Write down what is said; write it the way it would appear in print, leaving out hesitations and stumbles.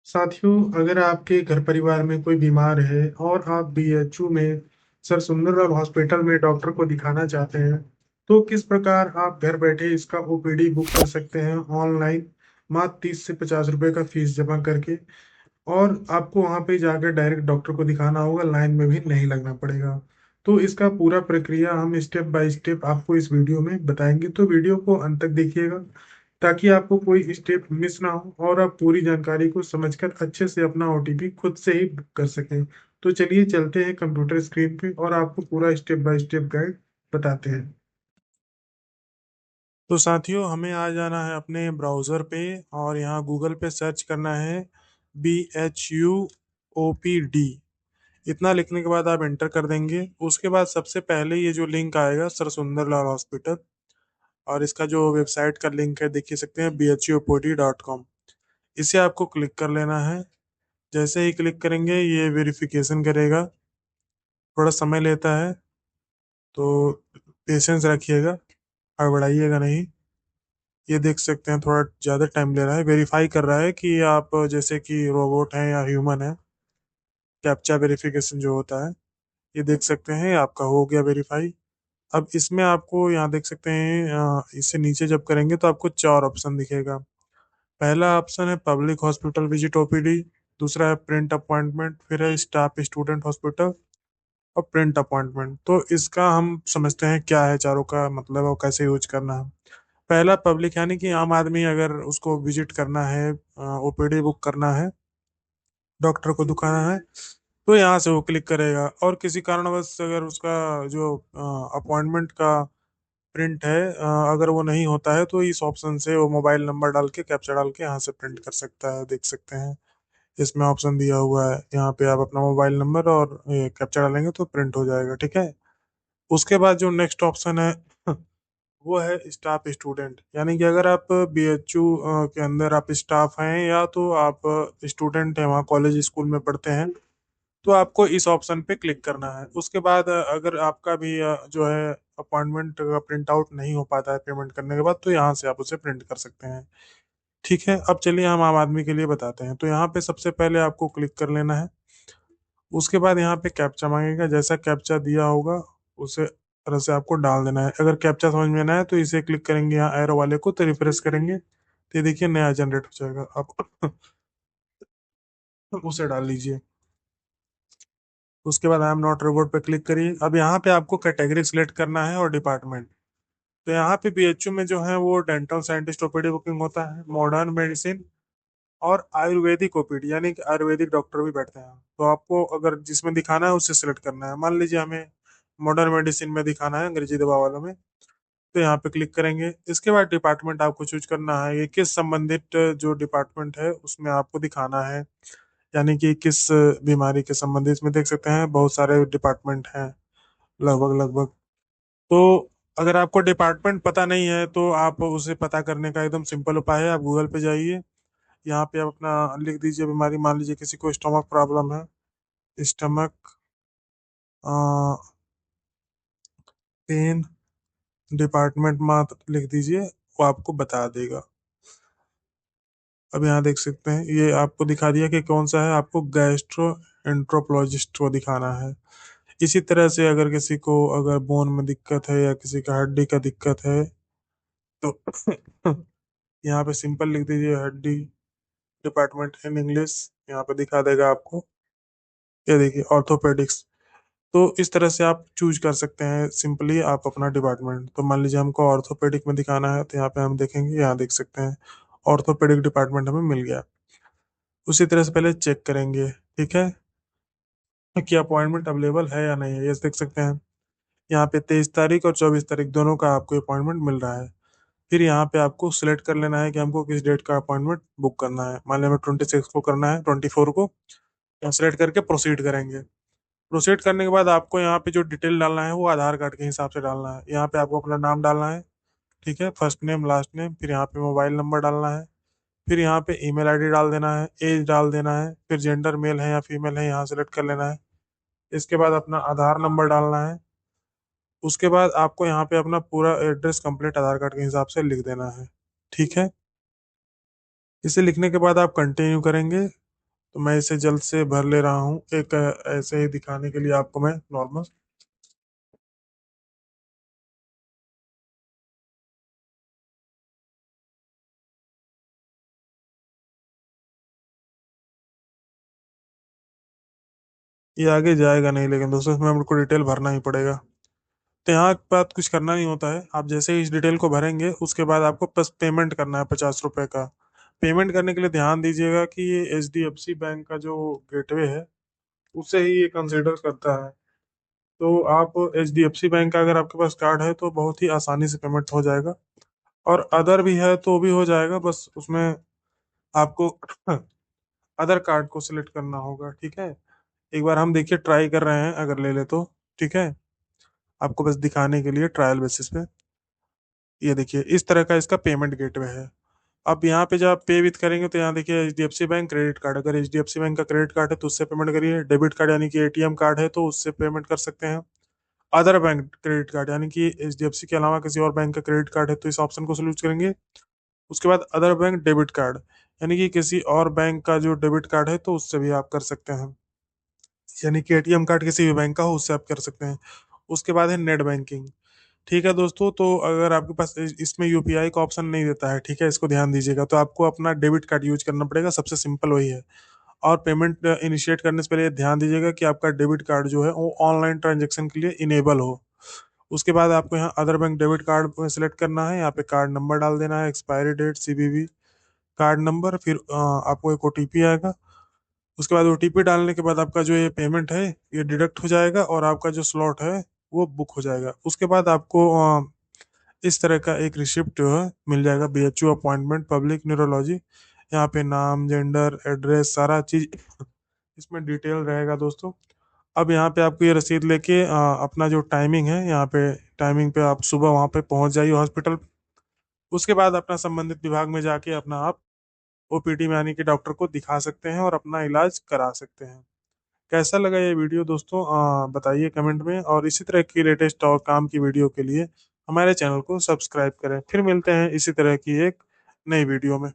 साथियों, अगर आपके घर परिवार में कोई बीमार है और आप बीएचयू में सर सुंदरलाल हॉस्पिटल में डॉक्टर को दिखाना चाहते हैं, तो किस प्रकार आप घर बैठे इसका ओपीडी बुक कर सकते हैं ऑनलाइन, मात्र 30 से 50 रुपए का फीस जमा करके। और आपको वहां पे जाकर डायरेक्ट डॉक्टर को दिखाना होगा, लाइन में भी नहीं लगना पड़ेगा। तो इसका पूरा प्रक्रिया हम स्टेप बाय स्टेप आपको इस वीडियो में बताएंगे, तो वीडियो को अंत तक देखिएगा ताकि आपको कोई स्टेप मिस ना हो और आप पूरी जानकारी को समझकर अच्छे से अपना ओटीपी खुद से ही बुक कर सकें। तो चलिए चलते हैं कंप्यूटर स्क्रीन पे और आपको पूरा स्टेप बाय स्टेप गाइड बताते हैं। तो साथियों, हमें आ जाना है अपने ब्राउज़र पे और यहाँ गूगल पे सर्च करना है BHUOPD। इतना लिखने के बाद आप एंटर कर देंगे। उसके बाद सबसे पहले ये जो लिंक आएगा सर सुंदरलाल हॉस्पिटल, और इसका जो वेबसाइट का लिंक है देख सकते हैं bhupod.com। इसे आपको क्लिक कर लेना है। जैसे ही क्लिक करेंगे ये वेरिफिकेशन करेगा, थोड़ा समय लेता है, तो पेशेंस रखिएगा, हड़बड़ाइएगा नहीं। ये देख सकते हैं थोड़ा ज़्यादा टाइम ले रहा है, वेरीफाई कर रहा है कि आप जैसे कि रोबोट हैं या ह्यूमन है। कैप्चा वेरिफिकेशन जो होता है, ये देख सकते हैं आपका हो गया वेरीफाई। अब इसमें आपको यहाँ देख सकते हैं, इससे नीचे जब करेंगे तो आपको चार ऑप्शन दिखेगा। पहला ऑप्शन है पब्लिक हॉस्पिटल विजिट ओपीडी, दूसरा है प्रिंट अपॉइंटमेंट, फिर है स्टाफ स्टूडेंट हॉस्पिटल और प्रिंट अपॉइंटमेंट। तो इसका हम समझते हैं क्या है चारों का मतलब और कैसे यूज करना है। पहला पब्लिक, यानी कि आम आदमी अगर उसको विजिट करना है, ओपीडी बुक करना है, डॉक्टर को दिखाना है, तो यहाँ से वो क्लिक करेगा। और किसी कारणवश अगर उसका जो अपॉइंटमेंट का प्रिंट है, अगर वो नहीं होता है तो इस ऑप्शन से वो मोबाइल नंबर डाल के कैप्चा डाल के यहाँ से प्रिंट कर सकता है। देख सकते हैं इसमें ऑप्शन दिया हुआ है, यहाँ पे आप अपना मोबाइल नंबर और कैप्चा डालेंगे तो प्रिंट हो जाएगा। ठीक है। उसके बाद जो नेक्स्ट ऑप्शन है वो है स्टाफ स्टूडेंट, यानी कि अगर आप बीएचयू के अंदर आप स्टाफ हैं या तो आप स्टूडेंट हैं, वहाँ कॉलेज स्कूल में पढ़ते हैं, तो आपको इस ऑप्शन पे क्लिक करना है। उसके बाद अगर आपका भी जो है अपॉइंटमेंट का प्रिंट आउट नहीं हो पाता है पेमेंट करने के बाद, तो यहाँ से आप उसे प्रिंट कर सकते हैं। ठीक है। अब चलिए हम आम आदमी के लिए बताते हैं। तो यहाँ पे सबसे पहले आपको क्लिक कर लेना है। उसके बाद यहाँ पे कैप्चा मांगेगा, जैसा कैप्चा दिया होगा उसे तरह से आपको डाल देना है। अगर कैप्चा समझ में ना आए तो इसे क्लिक करेंगे यहाँ एरो वाले को, तो रिफ्रेश करेंगे तो ये देखिए नया जनरेट हो जाएगा। आप उसे डाल लीजिए। उसके बाद आई एम नॉट रोबोट पे क्लिक करिए। अब यहाँ पे आपको कैटेगरी सिलेक्ट करना है और डिपार्टमेंट। तो यहाँ पे बीएचयू में जो है वो डेंटल साइंटिस्ट ओपीडी बुकिंग होता है, मॉडर्न मेडिसिन और आयुर्वेदिक ओपीडी, यानी कि आयुर्वेदिक डॉक्टर भी बैठते हैं। तो आपको अगर जिसमें दिखाना है उसे सिलेक्ट करना है। मान लीजिए हमें मॉडर्न मेडिसिन में दिखाना है, अंग्रेजी दवा वालों में, तो यहाँ पे क्लिक करेंगे। इसके बाद डिपार्टमेंट आपको चूज करना है, ये किस संबंधित जो डिपार्टमेंट है उसमें आपको दिखाना है, यानी कि किस बीमारी के संबंधित। इसमें देख सकते हैं बहुत सारे डिपार्टमेंट हैं, लगभग लगभग। तो अगर आपको डिपार्टमेंट पता नहीं है तो आप उसे पता करने का एकदम सिंपल उपाय है, आप गूगल पे जाइए, यहाँ पे आप अपना लिख दीजिए बीमारी। मान लीजिए किसी को स्टमक प्रॉब्लम है, स्टमक पेन डिपार्टमेंट मात्र लिख दीजिए, वो आपको बता देगा। अब यहाँ देख सकते हैं ये आपको दिखा दिया कि कौन सा है, आपको गैस्ट्रो एंट्रोपोलॉजिस्ट को दिखाना है। इसी तरह से अगर किसी को अगर बोन में दिक्कत है या किसी का हड्डी का दिक्कत है, तो यहाँ पे सिंपल लिख दीजिए हड्डी डिपार्टमेंट इन इंग्लिश, यहाँ पे दिखा देगा आपको। ये देखिए ऑर्थोपेडिक्स। तो इस तरह से आप चूज कर सकते हैं सिंपली आप अपना डिपार्टमेंट। तो मान लीजिए हमको ऑर्थोपेडिक में दिखाना है, तो यहाँ पे हम देखेंगे, यहाँ देख सकते हैं ऑर्थोपेडिक डिपार्टमेंट हमें मिल गया। उसी तरह से पहले चेक करेंगे, ठीक है, कि अपॉइंटमेंट अवेलेबल है या नहीं है। ये देख सकते हैं यहाँ पे 23 तारीख और 24 तारीख दोनों का आपको अपॉइंटमेंट मिल रहा है। फिर यहाँ पे आपको सिलेक्ट कर लेना है कि हमको किस डेट का अपॉइंटमेंट बुक करना है। मान लिया हमें 26 को करना है, 24 को, तो सिलेक्ट करके प्रोसीड करेंगे। प्रोसीड करने के बाद आपको यहाँ पे जो डिटेल डालना है वो आधार कार्ड के हिसाब से डालना है। यहाँ पे आपको अपना नाम डालना है, ठीक है, फर्स्ट नेम लास्ट नेम, फिर यहाँ पे मोबाइल नंबर डालना है, फिर यहाँ पे ईमेल आईडी डाल देना है, एज डाल देना है, फिर जेंडर मेल है या फीमेल है यहाँ सेलेक्ट कर लेना है। इसके बाद अपना आधार नंबर डालना है। उसके बाद आपको यहाँ पे अपना पूरा एड्रेस कंप्लीट आधार कार्ड के हिसाब से लिख देना है, ठीक है। इसे लिखने के बाद आप कंटिन्यू करेंगे। तो मैं इसे जल्द से भर ले रहा हूँ, एक ऐसे ही दिखाने के लिए आपको मैं नॉर्मल। ये आगे जाएगा नहीं, लेकिन दोस्तों इसमें हमको डिटेल भरना ही पड़ेगा। तो यहाँ के बाद कुछ करना नहीं होता है, आप जैसे ही इस डिटेल को भरेंगे उसके बाद आपको बस पेमेंट करना है 50 रुपए का। पेमेंट करने के लिए ध्यान दीजिएगा कि ये HDFC बैंक का जो गेटवे है उसे ही ये कंसिडर करता है। तो आप HDFC बैंक का अगर आपके पास कार्ड है तो बहुत ही आसानी से पेमेंट हो जाएगा, और अदर भी है तो भी हो जाएगा, बस उसमें आपको अदर कार्ड को सिलेक्ट करना होगा, ठीक है। एक बार हम देखिए ट्राई कर रहे हैं, अगर ले ले तो ठीक है, आपको बस दिखाने के लिए ट्रायल बेसिस पे। ये देखिए इस तरह का इसका पेमेंट गेटवे है। अब यहाँ पे जब आप पे विथ करेंगे तो यहाँ देखिए HDFC बैंक क्रेडिट कार्ड, अगर HDFC बैंक का क्रेडिट कार्ड है तो उससे पेमेंट करिए। डेबिट कार्ड यानी कि ATM कार्ड है तो उससे पेमेंट कर सकते हैं। अदर बैंक क्रेडिट कार्ड यानी कि HDFC के अलावा किसी और बैंक का क्रेडिट कार्ड है तो इस ऑप्शन को सिलेक्ट करेंगे। उसके बाद अदर बैंक डेबिट कार्ड, यानी कि किसी और बैंक का जो डेबिट कार्ड है तो उससे भी आप कर सकते हैं, यानी कि ATM कार्ड किसी भी बैंक का हो उससे आप कर सकते हैं। उसके बाद है नेट बैंकिंग। ठीक है दोस्तों, तो अगर आपके पास इसमें UPI का ऑप्शन नहीं देता है, ठीक है, इसको ध्यान दीजिएगा, तो आपको अपना डेबिट कार्ड यूज करना पड़ेगा, सबसे सिंपल वही है। और पेमेंट इनिशिएट करने से पहले ध्यान दीजिएगा कि आपका डेबिट कार्ड जो है वो ऑनलाइन ट्रांजैक्शन के लिए इनेबल हो। उसके बाद आपको यहाँ other bank debit card select करना है, यहाँ पे कार्ड नंबर डाल देना है, expiry date, CVV, card number, फिर आपको एक OTP आएगा। उसके बाद OTP डालने के बाद आपका जो ये पेमेंट है ये डिडक्ट हो जाएगा और आपका जो स्लॉट है वो बुक हो जाएगा। उसके बाद आपको इस तरह का एक रिसिप्ट जो है मिल जाएगा, BHO अपॉइंटमेंट पब्लिक न्यूरोलॉजी। यहाँ पे नाम, जेंडर, एड्रेस, सारा चीज इसमें डिटेल रहेगा दोस्तों। अब यहाँ पे आपको ये रसीद लेके अपना जो टाइमिंग है यहाँ पे, टाइमिंग पे आप सुबह वहाँ पे पहुँच जाइए हॉस्पिटल। उसके बाद अपना संबंधित विभाग में जाके अपना आप OPD में यानी कि डॉक्टर को दिखा सकते हैं और अपना इलाज करा सकते हैं। कैसा लगा ये वीडियो दोस्तों, बताइए कमेंट में, और इसी तरह की लेटेस्ट और काम की वीडियो के लिए हमारे चैनल को सब्सक्राइब करें। फिर मिलते हैं इसी तरह की एक नई वीडियो में।